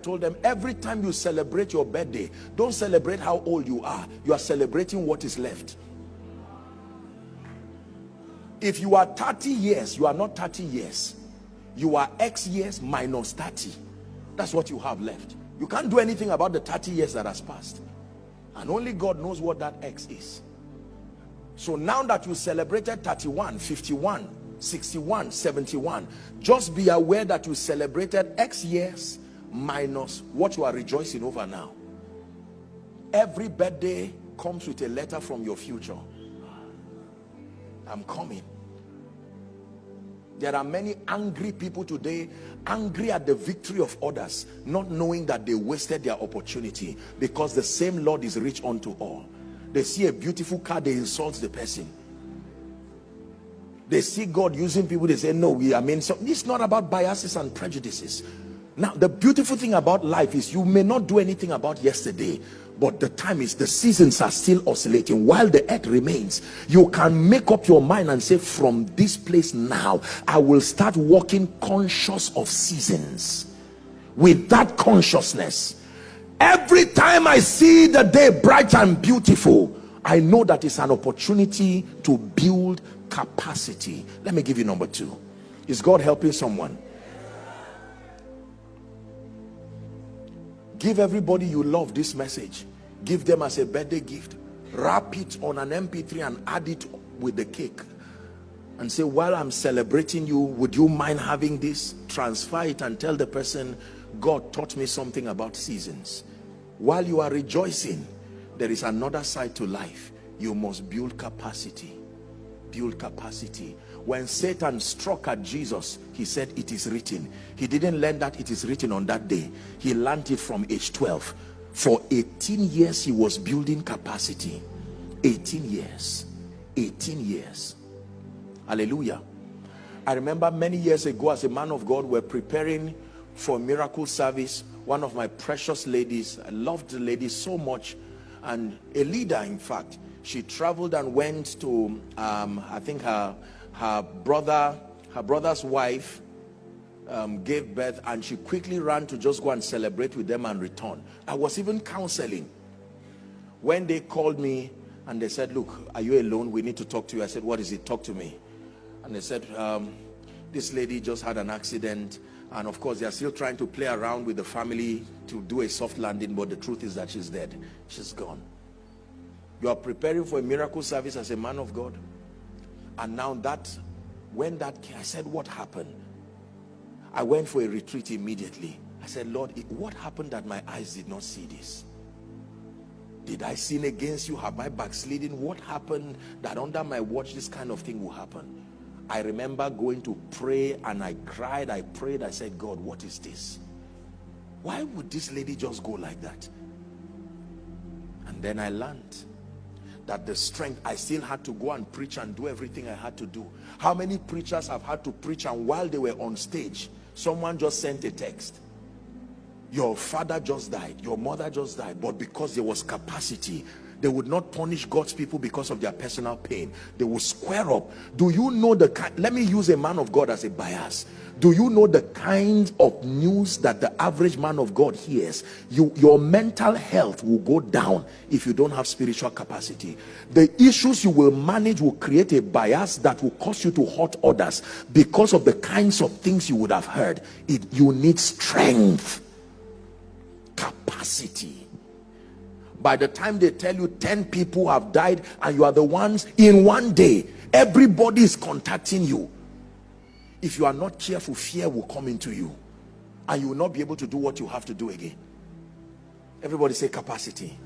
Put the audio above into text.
told them, every time you celebrate your birthday, don't celebrate how old you are. You are celebrating what is left. If you are 30 years, you are not 30 years. You are X years minus 30. That's what you have left. You can't do anything about the 30 years that has passed. And only God knows what that X is. So now that you celebrated 31, 51, 61, 71, just be aware that you celebrated X years minus what you are rejoicing over now. Every birthday comes with a letter from your future. I'm coming. There are many angry people today, angry at the victory of others, not knowing that they wasted their opportunity, because the same Lord is rich unto all. They see a beautiful car, they insult the person. They see God using people, they say, no, so it's not about biases and prejudices. Now, the beautiful thing about life is you may not do anything about yesterday, but the time is, the seasons are still oscillating. While the earth remains, you can make up your mind and say, from this place now, I will start walking conscious of seasons. With that consciousness, every time I see the day bright and beautiful, I know that it's an opportunity to build capacity. Let me give you number 2. Is God helping someone? Give everybody you love this message. Give them as a birthday gift. Wrap it on an MP3 and add it with the cake. And say, while I'm celebrating you, would you mind having this? Transfer it and tell the person, God taught me something about seasons. While you are rejoicing, there is another side to life. You must build capacity. Build capacity. When Satan struck at Jesus, he said, it is written. He didn't learn that it is written on that day. He learned it from age 12. For 18 years, he was building capacity. 18 years. 18 years. Hallelujah. I remember many years ago, as a man of God, we're preparing for a miracle service. One of my precious ladies, I loved the lady so much, and a leader, in fact, she traveled and went to I think her brother's wife gave birth, and she quickly ran to just go and celebrate with them and return. I was even counseling when they called me and they said, look, are you alone? We need to talk to you. I said, what is it? Talk to me. And they said, this lady just had an accident, and of course they are still trying to play around with the family to do a soft landing, but the truth is that she's dead. She's gone. You are preparing for a miracle service as a man of God, and now when that came, I said, what happened? I went for a retreat immediately. I said, Lord, what happened that my eyes did not see this? Did I sin against you? Have I backslidden? What happened that under my watch this kind of thing will happen? I remember going to pray, and I cried, I prayed, I said, God, what is this? Why would this lady just go like that? And then I learned that the strength, I still had to go and preach and do everything I had to do. How many preachers have had to preach, and while they were on stage, someone just sent a text, your father just died, your mother just died, but because there was capacity, they would not punish God's people because of their personal pain. They will square up. Do you know the kind, let me use a man of God as a bias. Do you know the kind of news that the average man of God hears? Your mental health will go down if you don't have spiritual capacity. The issues you will manage will create a bias that will cause you to hurt others because of the kinds of things you would have heard. You need strength, capacity. By the time they tell you 10 people have died and you are the ones in one day, everybody is contacting you. If you are not careful, fear will come into you and you will not be able to do what you have to do again. Everybody say capacity.